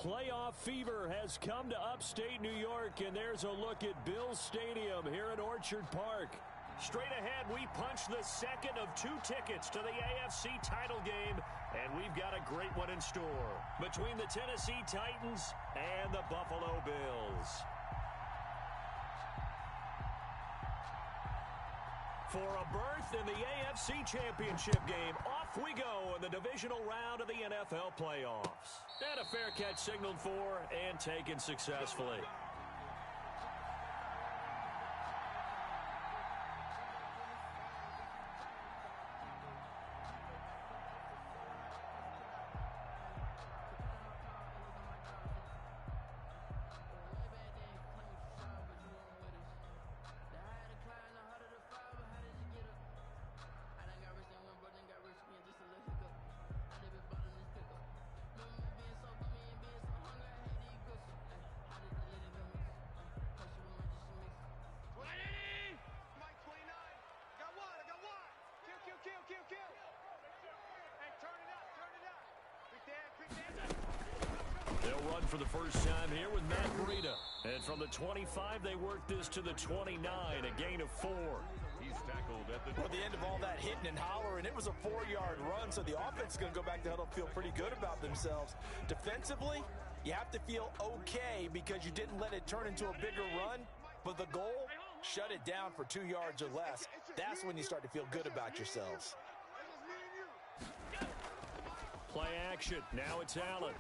Playoff fever has come to upstate New York, and there's a look at Bills Stadium here at Orchard Park. Straight ahead, we punch the second of 2 tickets to the AFC title game, and we've got a great one in store between the Tennessee Titans and the Buffalo Bills. For a berth in the AFC Championship game, off we go in the divisional round of the NFL playoffs. And a fair catch signaled for and taken successfully. They'll run for the first time here with Matt Breida. And from the 25, they work this to the 29, a gain of 4. He's tackled at the... Well, the end of all that hitting and hollering, it was a 4-yard run, so the offense is going to go back to huddle, feel pretty good about themselves. Defensively, you have to feel okay because you didn't let it turn into a bigger run, but the goal, shut it down for 2 yards or less. That's when you start to feel good about yourselves. Play action. Now it's Allen.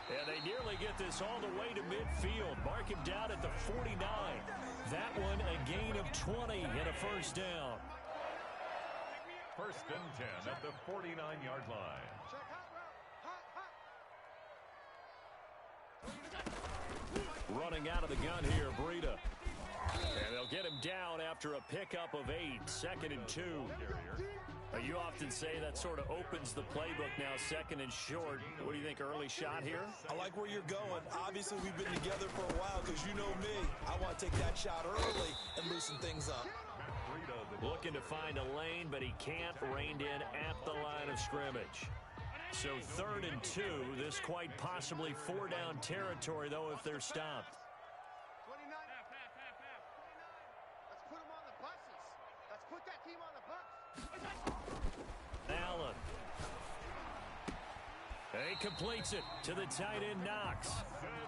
And they nearly get this all the way to midfield. Mark him down at the 49. That one a gain of 20 and a first down. First and 10 at the 49-yard line. Running out of the gun here, Breida. And they'll get him down after a pickup of 8. Second and 2. You often say that sort of opens the playbook now, second and short. What do you think, early shot here? I like where you're going. Obviously, we've been together for a while because you know me. I want to take that shot early and loosen things up. Looking to find a lane, but he can't. Reined in at the line of scrimmage. So third and 2. This quite possibly 4-down territory, though, if they're stopped. 29. Let's put them on the buses. Let's put that team on the bus. Allen. And he completes it to the tight end, Knox.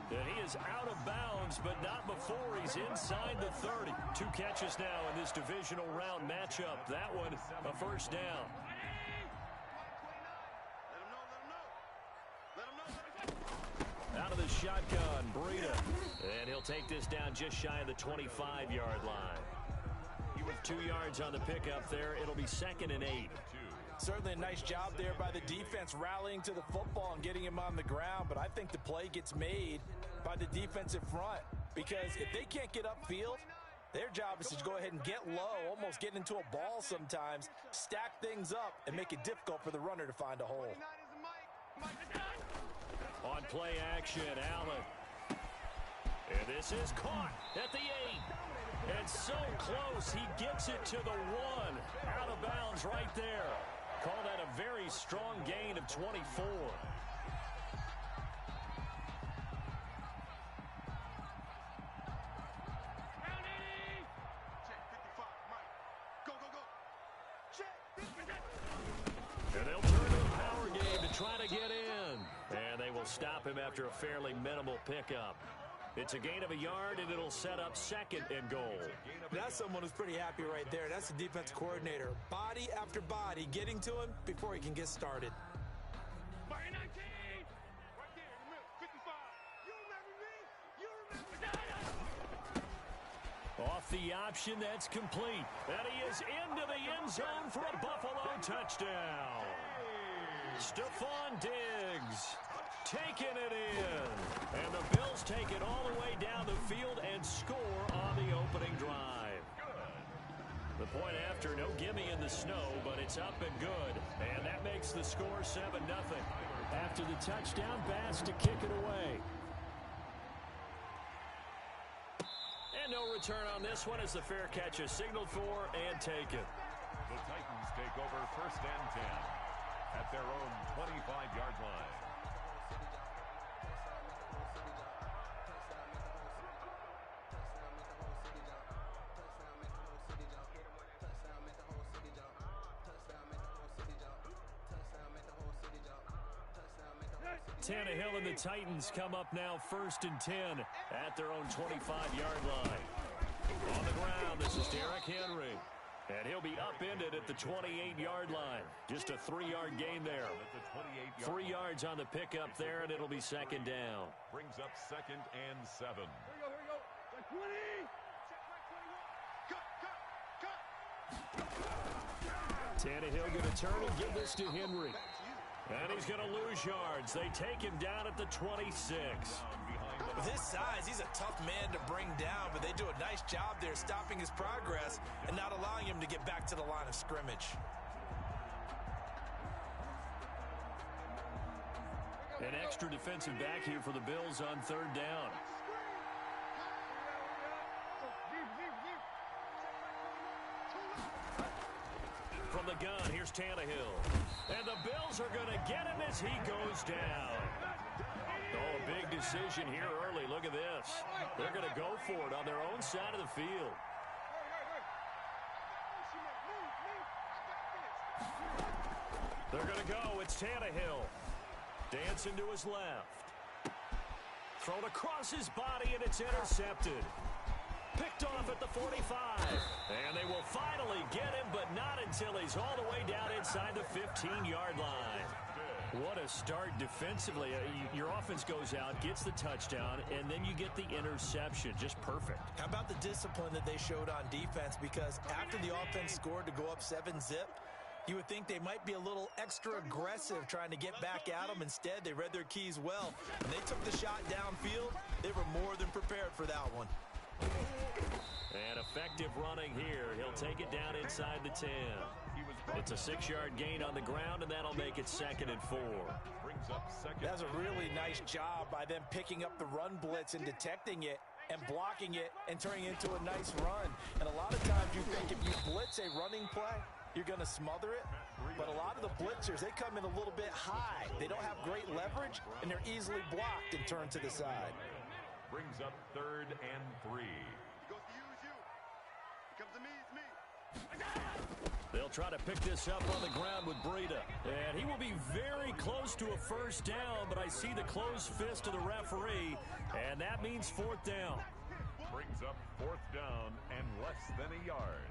And he is out of bounds, but not before he's inside the 30. 2 catches now in this divisional round matchup. That one, a first down. Out of the shotgun, Breida. And he'll take this down just shy of the 25-yard line. He was 2 yards on the pickup there. It'll be second and 8. Certainly a nice job there by the defense rallying to the football and getting him on the ground, but I think the play gets made by the defensive front because if they can't get upfield, their job is to go ahead and get low, almost get into a ball sometimes, stack things up, and make it difficult for the runner to find a hole. On play action, Allen. And this is caught at the 8. And so close, he gets it to the 1. Out of bounds right there. Call that a very strong gain of 24. And they'll turn to the power game to try to get in. And they will stop him after a fairly minimal pickup. It's a gain of a yard, and it'll set up second and goal. That's someone who's pretty happy right there. That's the defense coordinator. Body after body getting to him before he can get started. Fire 19! Right there in the middle, 55. You remember me? You remember me? Off the option, that's complete. And he is into the end zone for a Buffalo touchdown. Stephon Diggs taking it in. And the Bills take it all the way down the field and score on the opening drive. The point after, no gimme in the snow, but it's up and good. And that makes the score 7-0. After the touchdown, Bass to kick it away. And no return on this one as the fair catch is signaled for and taken. The Titans take over first and 10 at their own 25-yard line. Tannehill and the Titans come up now 1st and 10 at their own 25-yard line. On the ground, this is Derrick Henry. And he'll be upended at the 28-yard line. Just a 3-yard gain there. 3 yards on the pickup there, and it'll be 2nd down. Brings up 2nd and 7. Here we go. Like 20. Cut. Tannehill going to turn and give this to Henry. And he's going to lose yards. They take him down at the 26. With his size, he's a tough man to bring down, but they do a nice job there stopping his progress and not allowing him to get back to the line of scrimmage. An extra defensive back here for the Bills on 3rd down. From the gun, here's Tannehill. And the Bills are going to get him as he goes down. Oh, a big decision here early. Look at this. They're going to go for it on their own side of the field. They're going to go. It's Tannehill. Dancing to his left. Thrown across his body, and it's intercepted. Picked off at the 45. And they will finally get him, but not until he's all the way down inside the 15-yard line. What a start defensively. Your offense goes out, gets the touchdown, and then you get the interception. Just perfect. How about the discipline that they showed on defense? Because after the offense scored to go up 7-zip, you would think they might be a little extra aggressive trying to get back at them. Instead, they read their keys well. When they took the shot downfield, they were more than prepared for that one. And effective running here. He'll take it down inside the 10. It's a 6-yard gain on the ground, and that'll make it 2nd and 4. That's a really nice job by them picking up the run blitz and detecting it and blocking it and turning it into a nice run. And a lot of times you think if you blitz a running play, you're going to smother it. But a lot of the blitzers, they come in a little bit high. They don't have great leverage, and they're easily blocked and turned to the side. Brings up 3rd and 3. He goes to use you. He comes to me, it's me. They'll try to pick this up on the ground with Breida. And he will be very close to a 1st down, but I see the closed fist of the referee, and that means 4th down. Brings up 4th down and less than a yard.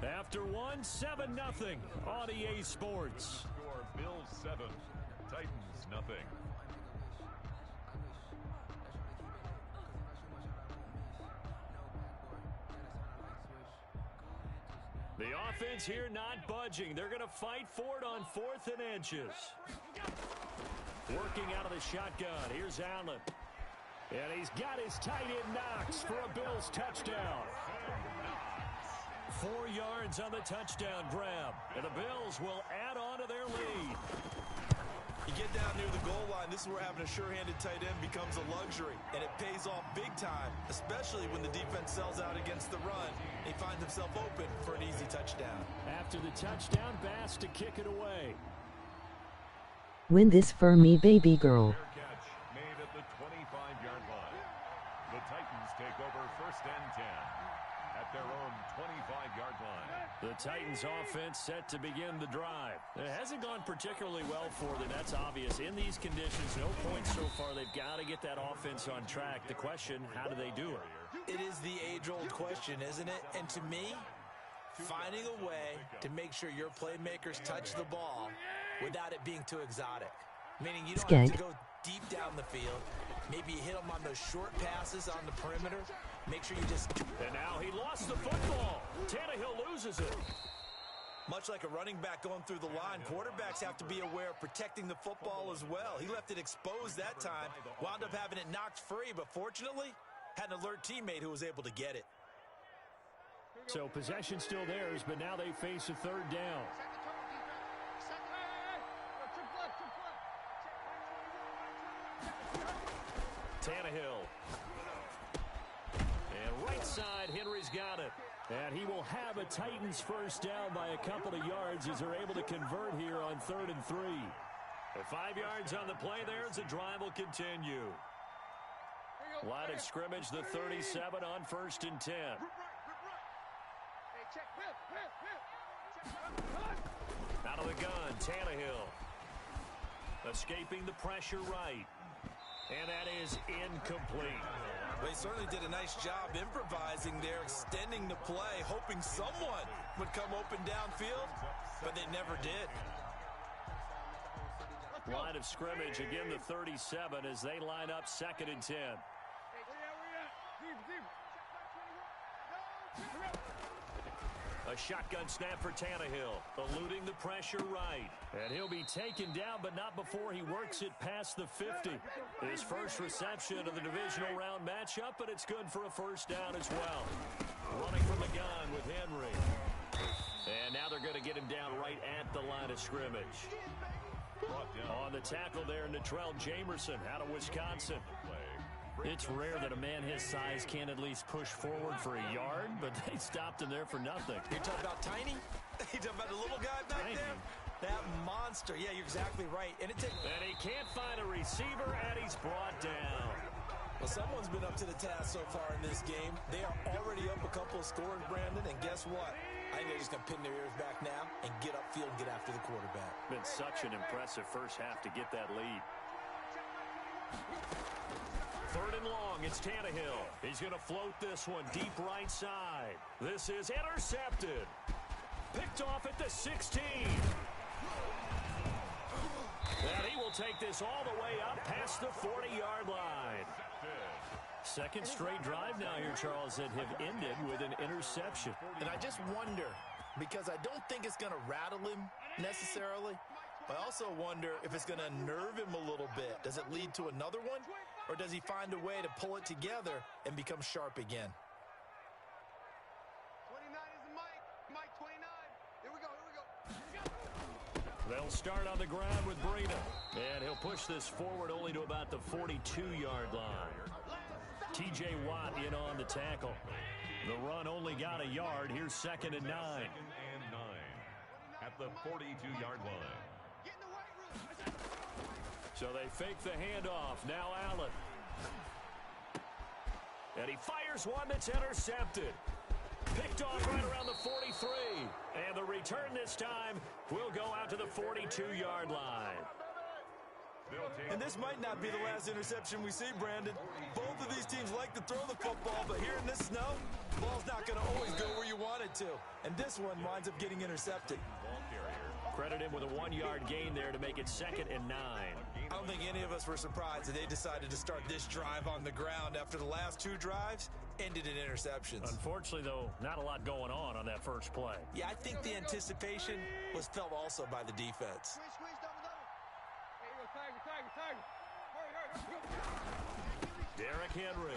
After one, 7-0 on EA Sports. Score Bills 7, Titans nothing. The offense here not budging. They're going to fight for it on 4th and inches. Working out of the shotgun. Here's Allen. And he's got his tight end Knox for a Bills touchdown. 4 yards on the touchdown grab. And the Bills will add on to their lead. You get down near the goal line, this is where having a sure-handed tight end becomes a luxury. And it pays off big time, especially when the defense sells out against the run. He finds himself open for an easy touchdown. After the touchdown, Bass to kick it away. Win this for me, baby girl. Fair catch made at the 25-yard line. The Titans take over 1st and 10 at their own 25-yard line. The Titans offense set to begin the drive. It hasn't gone particularly well for them. That's obvious. In these conditions, no points so far. They've got to get that offense on track. The question, how do they do it? It is the age-old question, isn't it? And to me, finding a way to make sure your playmakers touch the ball without it being too exotic. Meaning you don't have to go deep down the field. Maybe you hit them on those short passes on the perimeter. Make sure you just... And now he lost the football. Tannehill loses it. Much like a running back going through the line, quarterbacks have to be aware of protecting the football as well. He left it exposed that time, wound up having it knocked free, but fortunately, had an alert teammate who was able to get it. So possession still theirs, but now they face a 3rd down. Tannehill. And right side, Henry's got it. And he will have a Titans 1st down by a couple of yards as they're able to convert here on 3rd and 3. 5 yards on the play there as the drive will continue. Line of scrimmage, the 37 on 1st and 10. Out of the gun, Tannehill. Escaping the pressure right. And that is incomplete. They certainly did a nice job improvising there, extending the play, hoping someone would come open downfield, but they never did. Line of scrimmage, again the 37 as they line up 2nd and 10. A shotgun snap for Tannehill, eluding the pressure right. And he'll be taken down, but not before he works it past the 50. His first reception of the divisional round matchup, but it's good for a first down as well. Running from the gun with Henry. And now they're going to get him down right at the line of scrimmage. On the tackle there, Natrell Jamerson out of Wisconsin. It's rare that a man his size can't at least push forward for a yard, but they stopped him there for nothing. You're talking about tiny? You're talking about the little guy back there? That monster. Yeah, you're exactly right. And he can't find a receiver, and he's brought down. Well, someone's been up to the task so far in this game. They are already up a couple of scores, Brandon, and guess what? I think they're just going to pin their ears back now and get upfield and get after the quarterback. Been such an impressive first half to get that lead. 3rd and long, it's Tannehill. He's going to float this one deep right side. This is intercepted. Picked off at the 16. And he will take this all the way up past the 40-yard line. Second straight drive now here, Charles, that have ended with an interception. And I just wonder, because I don't think it's going to rattle him necessarily, but I also wonder if it's going to unnerve him a little bit. Does it lead to another one? Or does he find a way to pull it together and become sharp again? 29 is the mic. Mic 29. Here we go. They'll start on the ground with Breida. And he'll push this forward only to about the 42-yard line. T.J. Watt in on the tackle. The run only got a yard. Here's 2nd and 9. 2nd and 9 at the 42-yard line. So they fake the handoff. Now Allen. And he fires one that's intercepted. Picked off right around the 43. And the return this time will go out to the 42-yard line. And this might not be the last interception we see, Brandon. Both of these teams like to throw the football, but here in this snow, the ball's not going to always go where you want it to. And this one winds up getting intercepted. Credit him with a 1-yard gain there to make it 2nd and 9. I don't think any of us were surprised that they decided to start this drive on the ground after the last 2 drives ended in interceptions. Unfortunately, though, not a lot going on that first play. Yeah, I think the anticipation was felt also by the defense. Derrick Henry.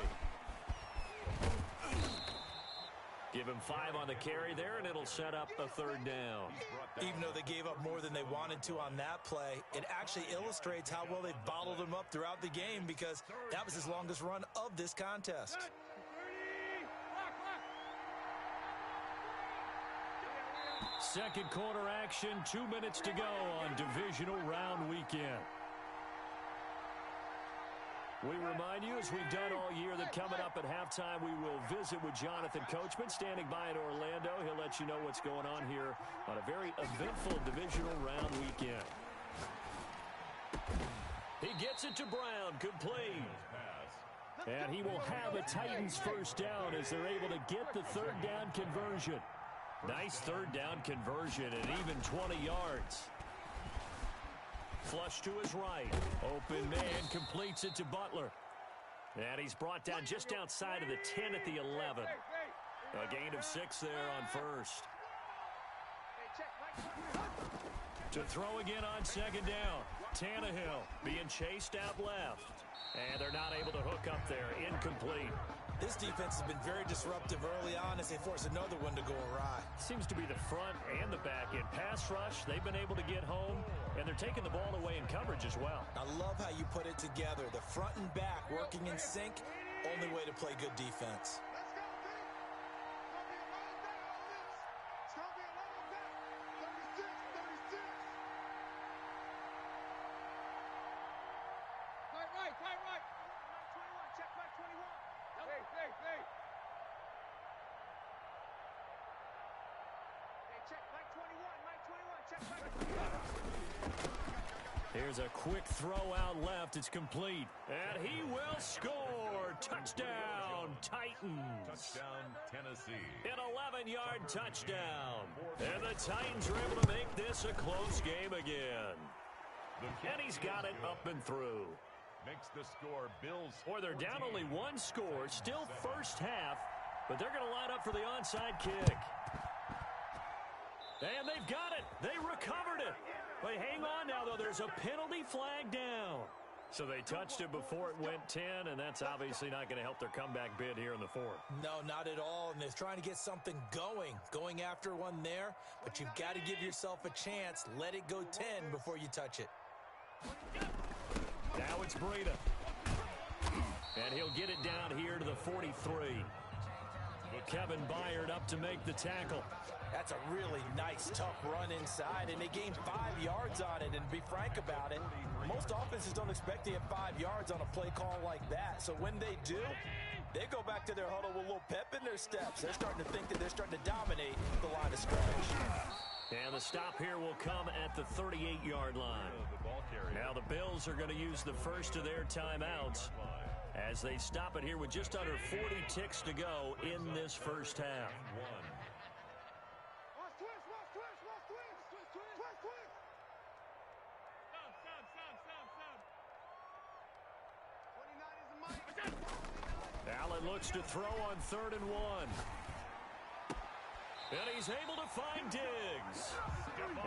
Give him 5 on the carry there, and it'll set up a 3rd down. Even though they gave up more than they wanted to on that play, it actually illustrates how well they bottled him up throughout the game, because that was his longest run of this contest. Second quarter action, 2 minutes to go on divisional round weekend. We remind you, as we've done all year, that coming up at halftime, we will visit with Jonathan Coachman, standing by in Orlando. He'll let you know what's going on here on a very eventful divisional round weekend. He gets it to Brown, complete. And he will have a Titans first down as they're able to get the 3rd down conversion. Nice 3rd down conversion at even 20 yards. Flush to his right. Open man completes it to Butler. And he's brought down just outside of the 10 at the 11. A gain of 6 there on first. To throw again on 2nd down. Tannehill being chased out left. And they're not able to hook up there. Incomplete. This defense has been very disruptive early on as they force another one to go awry. Seems to be the front and the back end. Pass rush, they've been able to get home, and they're taking the ball away in coverage as well. I love how you put it together. The front and back working in sync, only way to play good defense. Right. Check back 21. Here's a quick throw out left. It's complete. And he will score. Touchdown, Titans. Touchdown, Tennessee. An 11-yard touchdown. And the Titans are able to make this a close game again. And he's got it up and through. Makes the score Bills. Or they're down only one score. Still first half. But they're going to line up for the onside kick. And they've got it. They recovered it. But hang on now, though. There's a penalty flag down. So they touched it before it went 10, and that's obviously not going to help their comeback bid here in the fourth. No, not at all. And they're trying to get something going after one there. But you've got to give yourself a chance. Let it go 10 before you touch it. Now it's Breida. And he'll get it down here to the 43. Kevin Byard up to make the tackle. That's a really nice, tough run inside, and they gained 5 yards on it. And to be frank about it, most offenses don't expect to get 5 yards on a play call like that. So when they do, they go back to their huddle with a little pep in their steps. They're starting to think that they're starting to dominate the line of scrimmage. And the stop here will come at the 38-yard line. Now the Bills are going to use the first of their timeouts as they stop it here with just under 40 ticks to go in this first half. Allen looks to throw on 3rd and 1. And he's able to find Diggs.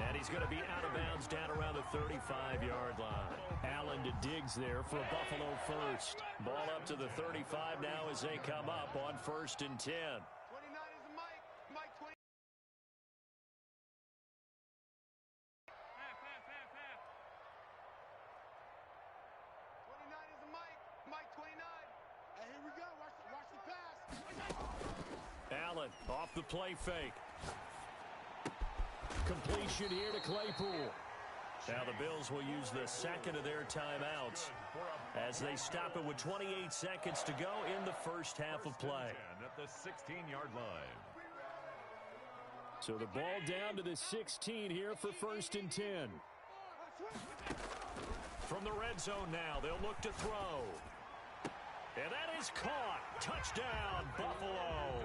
And he's going to be out of bounds down around the 35-yard line. Allen to Diggs there for a Buffalo first. Ball up to the 35 now as they come up on 1st and 10. 29 is Mike. Mike 20. Half. 29 is Mike. Mike 29. And here we go. Watch the pass. Allen off the play fake. Completion here to Claypool. Now the Bills will use the second of their timeouts as they stop it with 28 seconds to go in the first half of play. At the 16-yard line. So the ball down to the 16 here for 1st and 10. From the red zone now, they'll look to throw. And that is caught. Touchdown, Buffalo.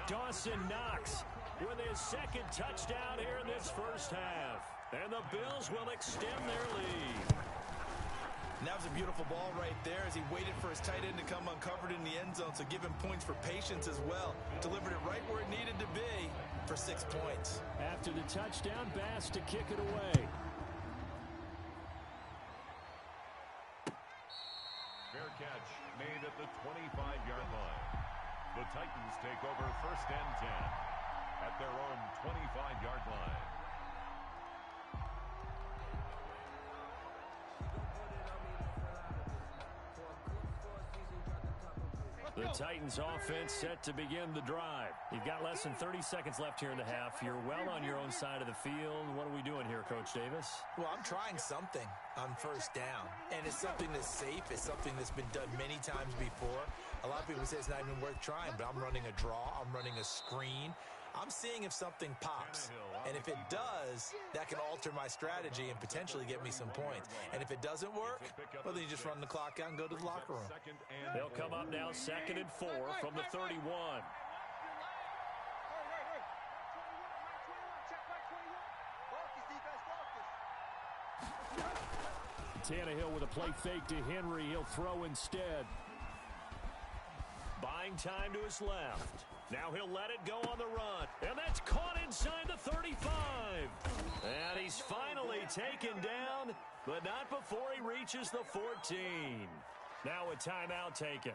Dawson Knox with his second touchdown here in this first half. And the Bills will extend their lead. And that was a beautiful ball right there as he waited for his tight end to come uncovered in the end zone, so give him points for patience as well. Delivered it right where it needed to be for 6 points. After the touchdown, Bass to kick it away. Fair catch made at the 25-yard line. The Titans take over 1st and 10 at their own 25-yard line. The Titans offense set to begin the drive. You've got less than 30 seconds left here in the half. You're well on your own side of the field. What are we doing here, Coach Davis? Well, I'm trying something on 1st down, and it's something that's safe. It's something that's been done many times before. A lot of people say it's not even worth trying, but I'm running a draw. I'm running a screen. I'm seeing if something pops, and if it does, that can alter my strategy and potentially get me some points. And if it doesn't work, well, then you just run the clock out and go to the locker room. They'll come up now 2nd and 4 from the 31. Tannehill with a play fake to Henry. He'll throw instead. Buying time to his left. Now he'll let it go on the run. And that's caught inside the 35. And he's finally taken down, but not before he reaches the 14. Now a timeout taken.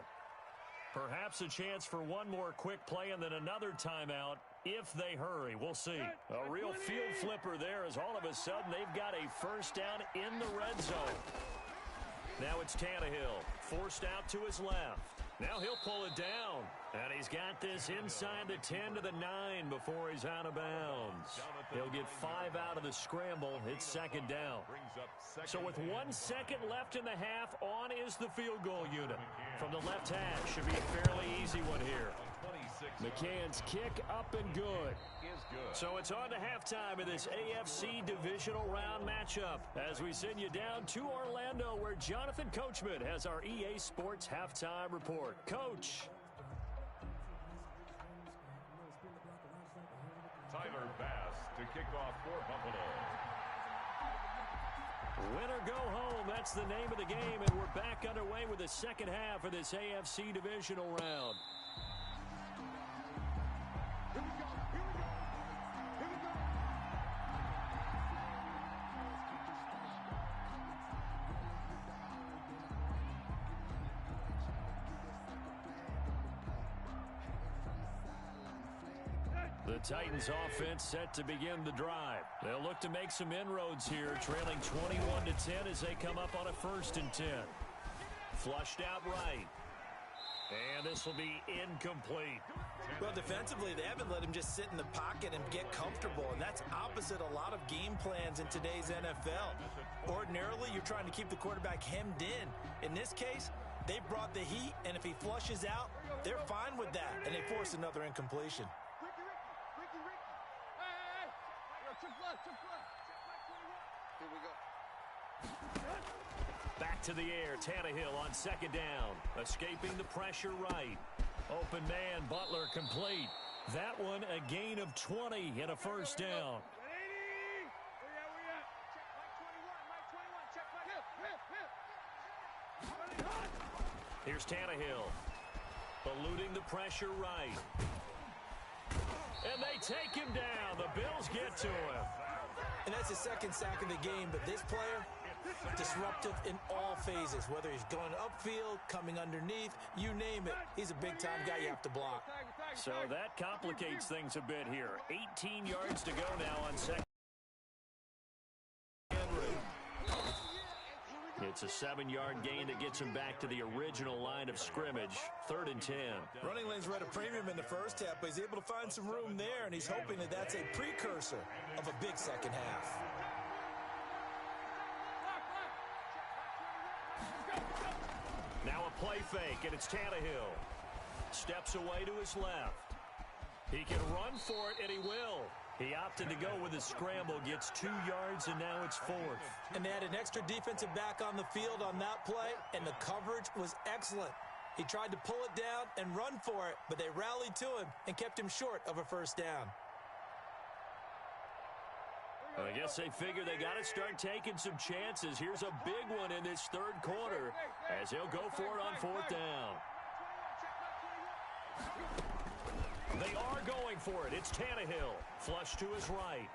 Perhaps a chance for one more quick play and then another timeout if they hurry. We'll see. A real field flipper there as all of a sudden they've got a first down in the red zone. Now it's Tannehill, forced out to his left. Now he'll pull it down. And he's got this inside the 10 to the 9 before he's out of bounds. He'll get 5 out of the scramble. It's 2nd down. So with 1 second left in the half, on is the field goal unit. From the left hash, should be a fairly easy one here. 26 McCann's kick up and good. Is good. So it's on to halftime in this AFC divisional round matchup as we send you down to Orlando where Jonathan Coachman has our EA Sports halftime report. Coach. Tyler Bass to kick off for Buffalo. Win or go home, that's the name of the game, and we're back underway with the second half of this AFC divisional round. Here we go. Here we go. Here we go. The Titans offense set to begin the drive. They'll look to make some inroads here, trailing 21-10 as they come up on a 1st and 10. Flushed out right. And this will be incomplete. Well, defensively, they haven't let him just sit in the pocket and get comfortable, and that's opposite a lot of game plans in today's NFL. Ordinarily, you're trying to keep the quarterback hemmed in. In this case, they brought the heat, and if he flushes out, they're fine with that, and they force another incompletion. Ricky. Hey. Yo, check left. Check 21. Here we go. Back to the air, Tannehill on 2nd down. Escaping the pressure right. Open man, Butler complete. That one a gain of 20 and a 1st down. Where at? Check Mike 21. Check Mike. Hip. Here's Tannehill. Eluding the pressure right. And they take him down. The Bills get to him. And that's his 2nd sack of the game, but this player, disruptive in all phases, whether he's going upfield, coming underneath, you name it. He's a big-time guy you have to block. So that complicates things a bit here. 18 yards to go now on 2nd. It's a 7-yard gain that gets him back to the original line of scrimmage. 3rd and 10. Running lanes were at a premium in the first half, but he's able to find some room there, and he's hoping that that's a precursor of a big second half. Now a play fake, and it's Tannehill. Steps away to his left. He can run for it, and he will. He opted to go with his scramble, gets 2 yards, and now it's 4th. And they had an extra defensive back on the field on that play, and the coverage was excellent. He tried to pull it down and run for it, but they rallied to him and kept him short of a 1st down. I guess they figure they got to start taking some chances. Here's a big one in this 3rd quarter as he'll go for it on 4th down. They are going for it. It's Tannehill. Flush to his right.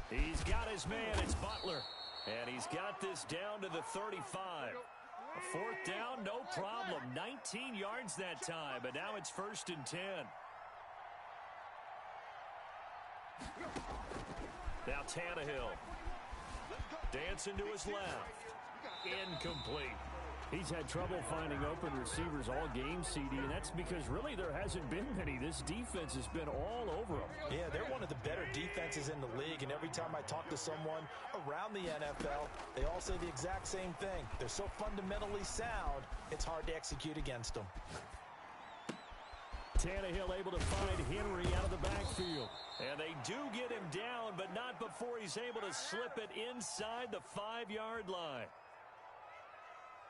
He's got his man. It's Butler. And he's got this down to the 35. A 4th down, no problem. 19 yards that time, but now it's 1st and 10. Now Tannehill. Dancing to his left. Incomplete. He's had trouble finding open receivers all game, CD, and that's because really there hasn't been many. This defense has been all over them. Yeah, they're one of the better defenses in the league, and every time I talk to someone around the NFL, they all say the exact same thing. They're so fundamentally sound, it's hard to execute against them. Tannehill able to find Henry out of the backfield. And they do get him down, but not before he's able to slip it inside the 5-yard line.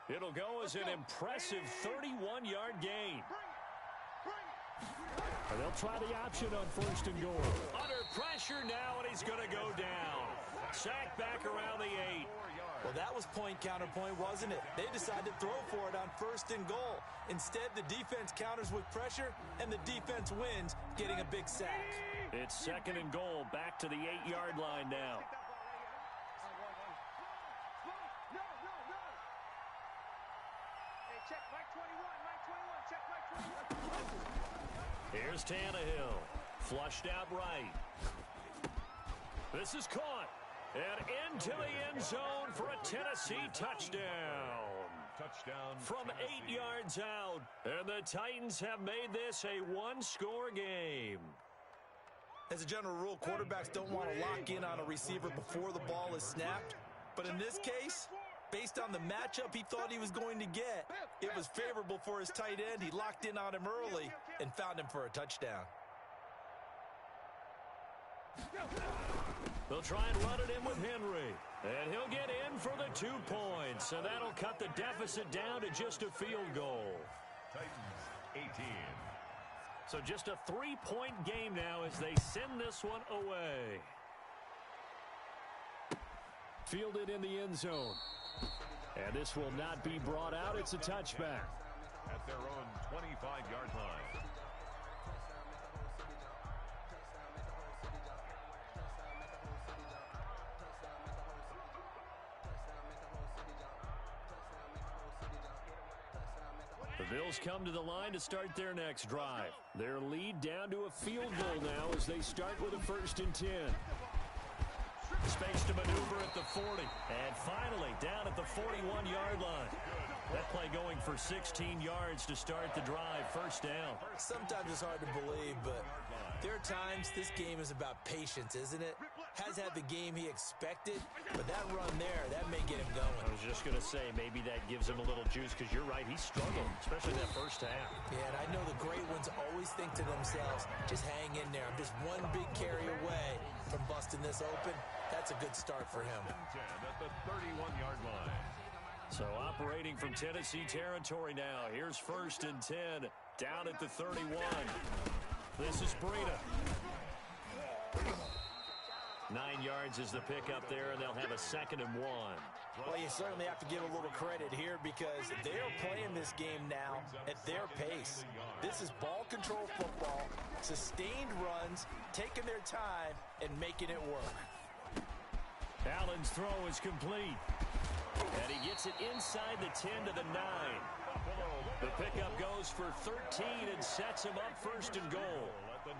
It'll go as an impressive 31-yard gain. And they'll try the option on 1st and goal. Under pressure now, and he's going to go down. Sacked back around the 8. Well, that was point counterpoint, wasn't it? They decided to throw for it on 1st and goal. Instead, the defense counters with pressure, and the defense wins, getting a big sack. It's 2nd and goal, back to the 8-yard line now. Check Mike 21. Check Mike 21. Here's Tannehill. Flushed out right. This is caught. And into the end zone for a Tennessee touchdown. Touchdown. From 8 yards out. And the Titans have made this a one-score game. As a general rule, quarterbacks don't want to lock in on a receiver before the ball is snapped. But in this case, Based on the matchup he thought he was going to get, it was favorable for his tight end. He locked in on him early and found him for a touchdown. They'll try and run it in with Henry. And he'll get in for the 2 points. And that'll cut the deficit down to just a field goal. Titans 18. So just a 3-point game now as they send this one away. Fielded in the end zone. And this will not be brought out. It's a touchback. At their own 25-yard line. The Bills come to the line to start their next drive. Their lead down to a field goal now as they start with a 1st and 10. Space to maneuver at the 40. And finally, down at the 41-yard line. That play going for 16 yards to start the drive. 1st down. Sometimes it's hard to believe, but there are times this game is about patience, isn't it? Has had the game he expected, but that run there, that may get him going. I was just going to say, maybe that gives him a little juice because you're right, he struggled, especially that 1st half. Yeah, and I know the great ones always think to themselves, just hang in there. I'm just one big carry away from busting this open. That's a good start for him. 10 at the 31-yard line. So operating from Tennessee territory now. Here's 1st and 10 down at the 31. This is Breida. 9 yards is the pickup there, and they'll have a 2nd and 1. Well, you certainly have to give a little credit here because they're playing this game now at their pace. This is ball control football, sustained runs, taking their time, and making it work. Allen's throw is complete. And he gets it inside the 10 to the 9. The pickup goes for 13 and sets him up 1st and goal.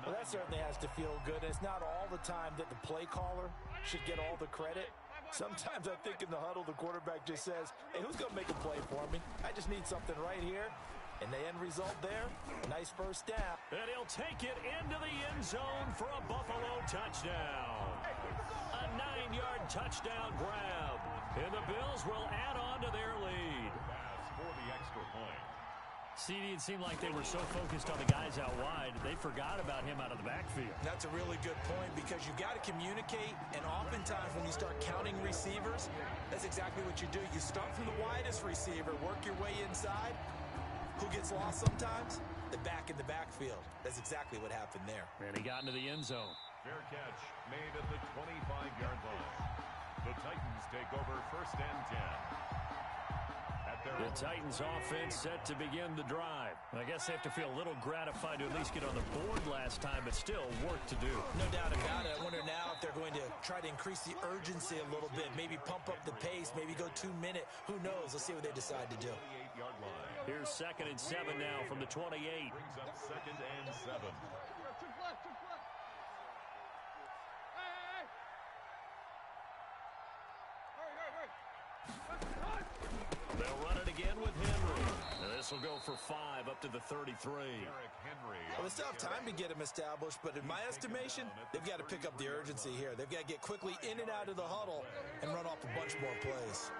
Well, that certainly has to feel good. It's not all the time that the play caller should get all the credit. Sometimes I think in the huddle, the quarterback just says, hey, who's going to make a play for me? I just need something right here. And the end result there, nice 1st down. And he'll take it into the end zone for a Buffalo touchdown. A 9-yard touchdown grab. And the Bills will add on to their lead. Pass for the extra point. CD, it seemed like they were so focused on the guys out wide, they forgot about him out of the backfield. That's a really good point because you've got to communicate, and oftentimes when you start counting receivers, that's exactly what you do. You start from the widest receiver, work your way inside. Who gets lost sometimes? The back in the backfield. That's exactly what happened there. And he got into the end zone. Fair catch made at the 25-yard line. The Titans take over 1st and 10. The Titans offense set to begin the drive. I guess they have to feel a little gratified to at least get on the board last time, but still work to do. No doubt about it. I wonder now if they're going to try to increase the urgency a little bit, maybe pump up the pace, maybe go 2-minute. Who knows? Let's see what they decide to do. Here's 2nd and 7 now from the 28. Brings up 2nd and 7. They'll run it again with Henry. And this will go for 5 up to the 33. Well, they still have time to get him established, but in my estimation, they've got to pick up the urgency here. They've got to get quickly in and out of the huddle and run off a bunch more plays.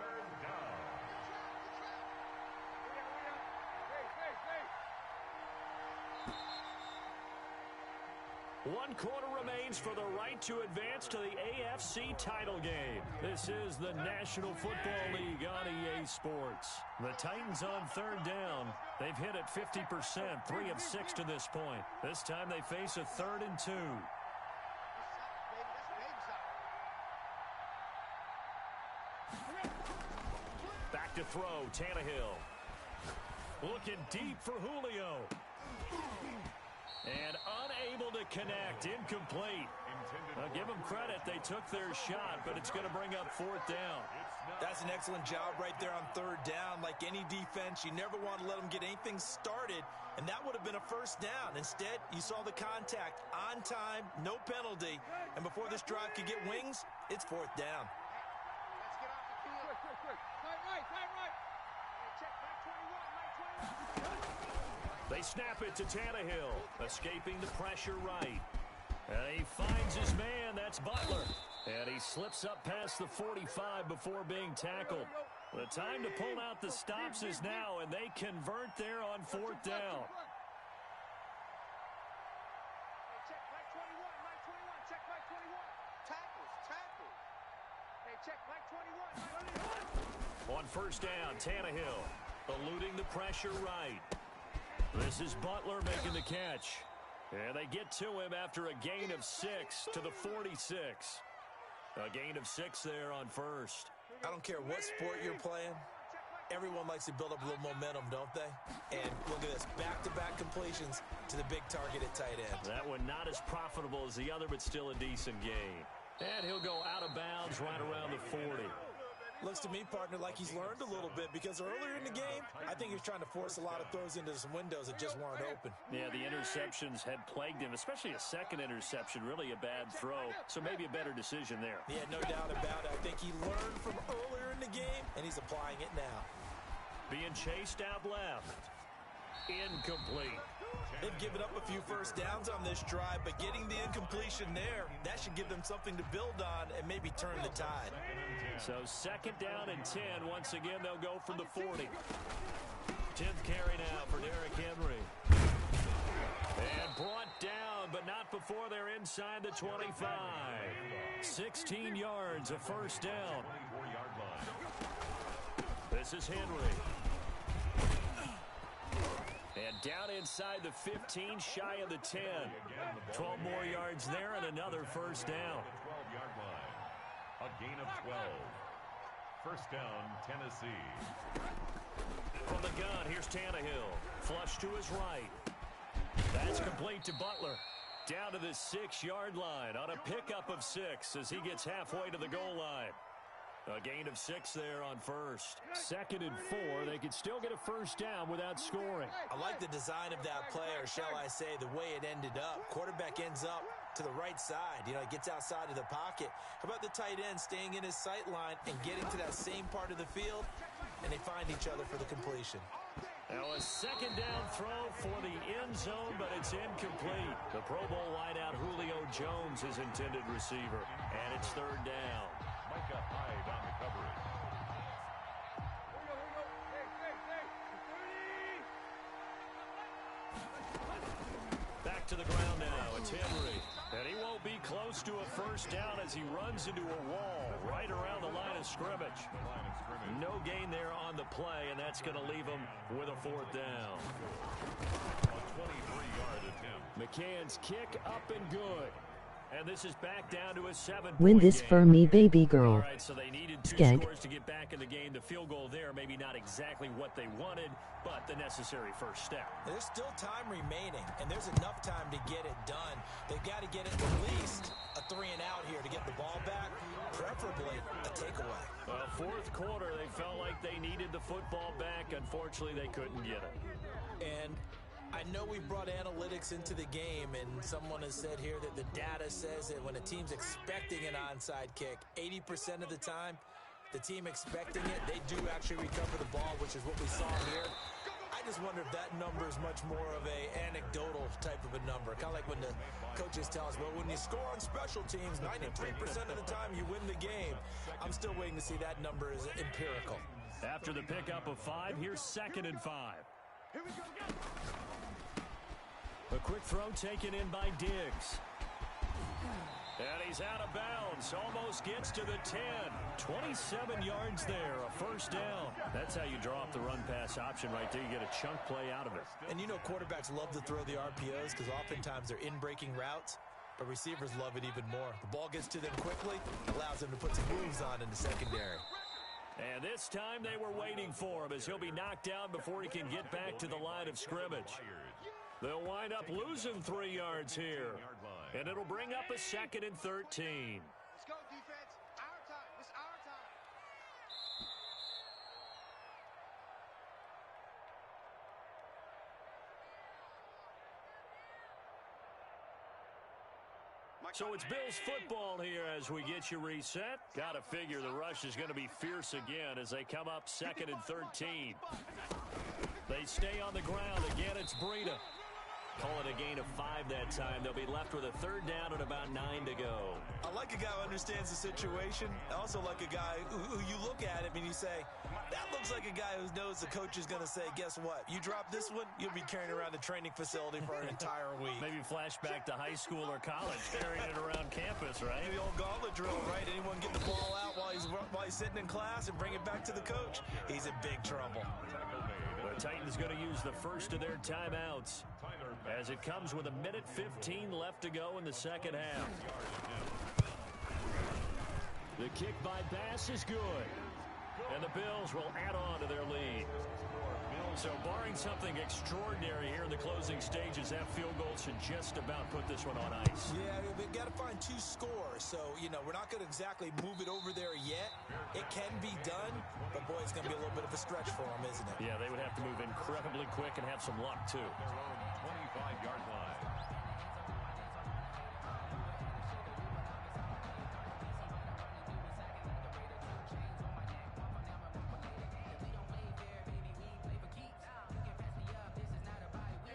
One quarter remains for the right to advance to the AFC title game. This is the National Football League on EA Sports. The Titans on 3rd down. They've hit it 50%, 3 of 6 to this point. This time they face a 3rd and 2. Back to throw, Tannehill. Looking deep for Julio. And unable to connect, incomplete. I'll give them credit, they took their shot, but it's going to bring up 4th down. That's an excellent job right there on 3rd down. Like any defense, you never want to let them get anything started, and that would have been a 1st down. Instead, you saw the contact on time, no penalty, and before this drive could get wings, it's 4th down. Let's get off the field. Quick. Tight right. Check back 21. They snap it to Tannehill, escaping the pressure right. He finds his man, that's Butler. And he slips up past the 45 before being tackled. The time to pull out the stops is now, and they convert there on fourth down. Check Mike 21, Mike 21, check Mike 21. Tackles. Hey, check Mike 21, Mike 21. On first down, Tannehill eluding the pressure right. This is Butler making the catch. And they get to him after a gain of 6 to the 46. A gain of 6 there on first. I don't care what sport you're playing. Everyone likes to build up a little momentum, don't they? And look at this, back-to-back completions to the big target at tight end. That one not as profitable as the other, but still a decent gain. And he'll go out of bounds right around the 40. Looks to me, partner, like he's learned a little bit because earlier in the game, I think he was trying to force a lot of throws into some windows that just weren't open. Yeah, the interceptions had plagued him, especially a second interception, really a bad throw. So maybe a better decision there. Yeah, no doubt about it. I think he learned from earlier in the game, and he's applying it now. Being chased out left. Incomplete. They've given up a few first downs on this drive, but getting the incompletion there, that should give them something to build on and maybe turn the tide. So second down and 10. Once again, they'll go from the 40. 10th carry now for Derrick Henry. And brought down, but not before they're inside the 25. 16 yards, a first down. This is Henry. And down inside the 15, shy of the 10. 12 more yards there and another first down. 12-yard line. A gain of 12. First down, Tennessee. From the gun, here's Tannehill. Flush to his right. That's complete to Butler. Down to the 6-yard line on a pickup of 6 as he gets halfway to the goal line. A gain of 6 there on first. Second and 4. They could still get a first down without scoring. I like the design of that play, or shall I say, the way it ended up. Quarterback ends up to the right side. You know, he gets outside of the pocket. How about the tight end staying in his sight line and getting to that same part of the field, and they find each other for the completion. Now a second down throw for the end zone, but it's incomplete. The Pro Bowl wideout Julio Jones is intended receiver, and it's third down. Micah Hyde on the coverage. Back to the ground now. It's Henry. And he won't be close to a first down as he runs into a wall right around the line of scrimmage. No gain there on the play, and that's going to leave him with a fourth down. A 23-yard attempt. McCann's kick up and good. And this is back down to a 7-point Win this game. for me, baby girl. All right, so they needed 2 Skeg. scores to get back in the game. The field goal there, maybe not exactly what they wanted, but the necessary first step. There's still time remaining, and there's enough time to get it done. They've got to get at least a 3-and-out here to get the ball back, preferably a takeaway. Well, fourth quarter, they felt like they needed the football back. Unfortunately, they couldn't get it. And I know we brought analytics into the game, and someone has said here that the data says that when a team's expecting an onside kick, 80% of the time, the team expecting it, they do actually recover the ball, which is what we saw here. I just wonder if that number is much more of a anecdotal type of a number. Kind of like when the coaches tell us, well, when you score on special teams, 93% of the time you win the game. I'm still waiting to see that number is empirical. After the pickup of 5, here's second and 5. Here we go. A quick throw taken in by Diggs. And he's out of bounds. Almost gets to the 10. 27 yards there. A first down. That's how you draw up the run-pass option right there. You get a chunk play out of it. And you know quarterbacks love to throw the RPOs because oftentimes they're in-breaking routes, but receivers love it even more. The ball gets to them quickly, allows them to put some moves on in the secondary. And this time they were waiting for him as he'll be knocked down before he can get back to the line of scrimmage. They'll wind up losing 3 yards here. And it'll bring up a second and 13. Let's go, defense. Our time. It's our time. So it's Bills football here as we get you reset. Got to figure the rush is going to be fierce again as they come up second and 13. They stay on the ground. Again, it's Breida. Call it a gain of 5 that time. They'll be left with a third down and about 9 to go. I like a guy who understands the situation. I also like a guy who you look at him and you say, that looks like a guy who knows the coach is going to say, guess what? You drop this one, you'll be carrying around the training facility for an entire week. Maybe flashback to high school or college, carrying it around campus, right? The old gauntlet drill, right? Anyone get the ball out while he's sitting in class and bring it back to the coach? He's in big trouble. The Titans going to use the first of their timeouts as it comes with 1:15 left to go in the second half. The kick by Bass is good, and the Bills will add on to their lead. So barring something extraordinary here in the closing stages, that field goal should just about put this one on ice. Yeah, we've got to find 2 scores. So, we're not going to exactly move it over there yet. It can be done, but, boy, it's going to be a little bit of a stretch for them, isn't it? Yeah, they would have to move incredibly quick and have some luck, too. Their own 25-yard line.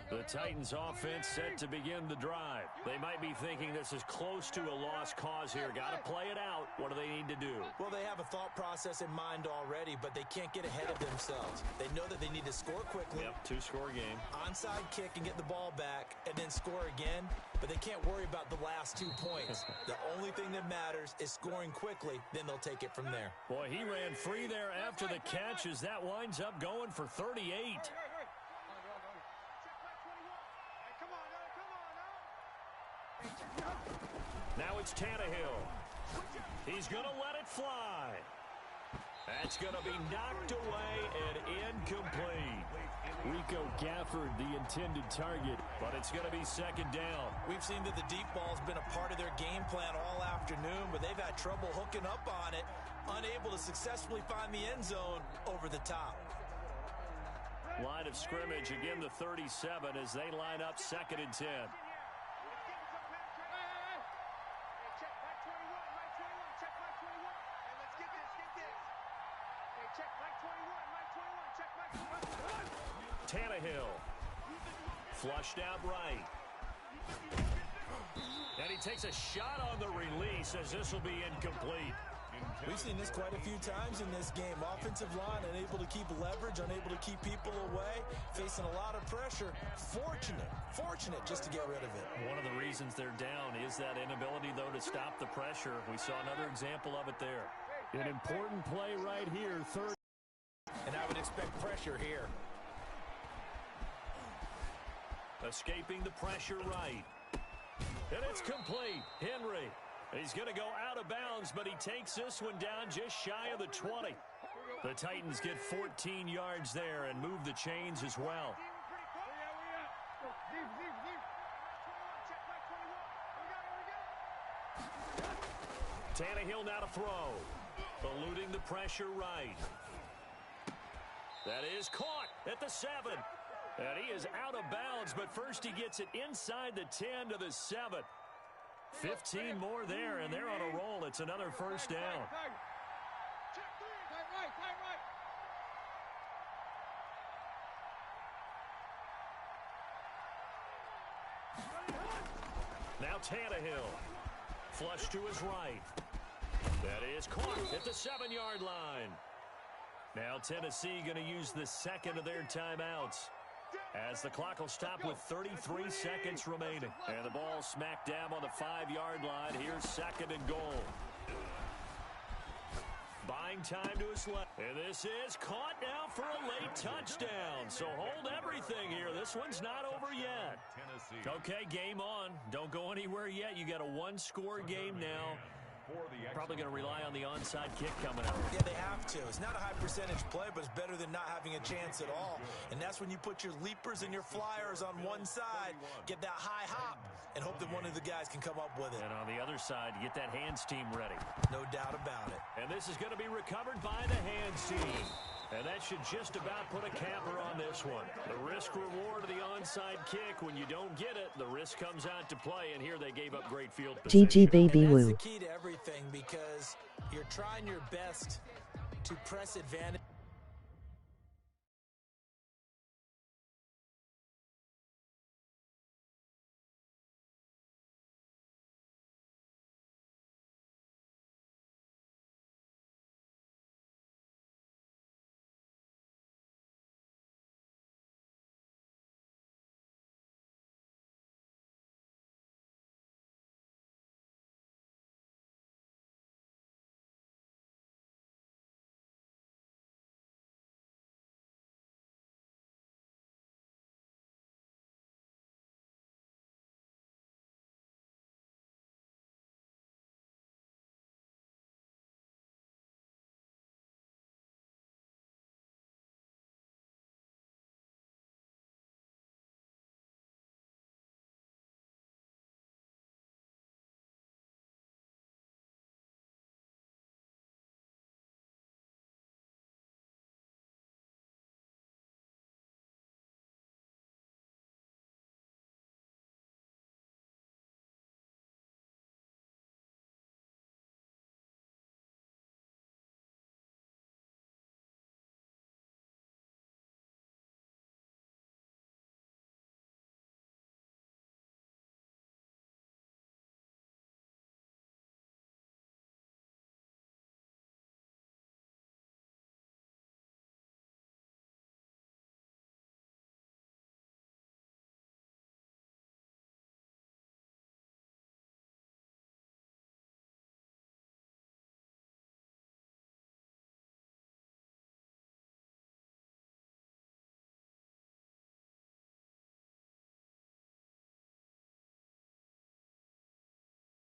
The Titans offense set to begin the drive. They might be thinking this is close to a lost cause here. Got to play it out. What do they need to do? Well, they have a thought process in mind already, but they can't get ahead of themselves. They know that they need to score quickly. Yep, 2-score game. Onside kick and get the ball back and then score again, but they can't worry about the last 2 points. The only thing that matters is scoring quickly, then they'll take it from there. Boy, he ran free there after the catch as that winds up going for 38. Now it's Tannehill. He's going to let it fly. That's going to be knocked away and incomplete. Rico Gafford, the intended target, but it's going to be second down. We've seen that the deep ball's been a part of their game plan all afternoon, but they've had trouble hooking up on it, unable to successfully find the end zone over the top. Line of scrimmage, again the 37 as they line up 2nd and 10. Tannehill, flushed out right. And he takes a shot on the release as this will be incomplete. We've seen this quite a few times in this game. Offensive line unable to keep leverage, unable to keep people away, facing a lot of pressure. Fortunate just to get rid of it. One of the reasons they're down is that inability, though, to stop the pressure. We saw another example of it there. An important play right here, 3rd. And I would expect pressure here. Escaping the pressure right. And it's complete. Henry. He's going to go out of bounds, but he takes this one down just shy of the 20. The Titans get 14 yards there and move the chains as well. Tannehill now to throw. Eluding the pressure right. That is caught at the 7. And he is out of bounds, but first he gets it inside the 10 to the 7. 15 more there, and they're on a roll. It's another first down. Now Tannehill. Flush to his right. That is caught at the 7-yard line. Now Tennessee going to use the second of their timeouts, as the clock will stop with 33 seconds remaining. And the ball smack dab on the 5-yard line. Here's 2nd and goal. Buying time to his left. And this is caught now for a late touchdown. So hold everything here. This one's not over yet. Okay, game on. Don't go anywhere yet. You got a 1-score game now. Probably going to rely on the onside kick coming up. Yeah, they have to. It's not a high percentage play, but it's better than not having a chance at all. And that's when you put your leapers and your flyers on one side, get that high hop, and hope that one of the guys can come up with it. And on the other side, get that hands team ready. No doubt about it. And this is going to be recovered by the hands team. And that should just about put a capper on this one. The risk-reward of the onside kick, when you don't get it, the risk comes out to play, and here they gave up great field position. GG baby woo. That's the key to everything, because you're trying your best to press advantage.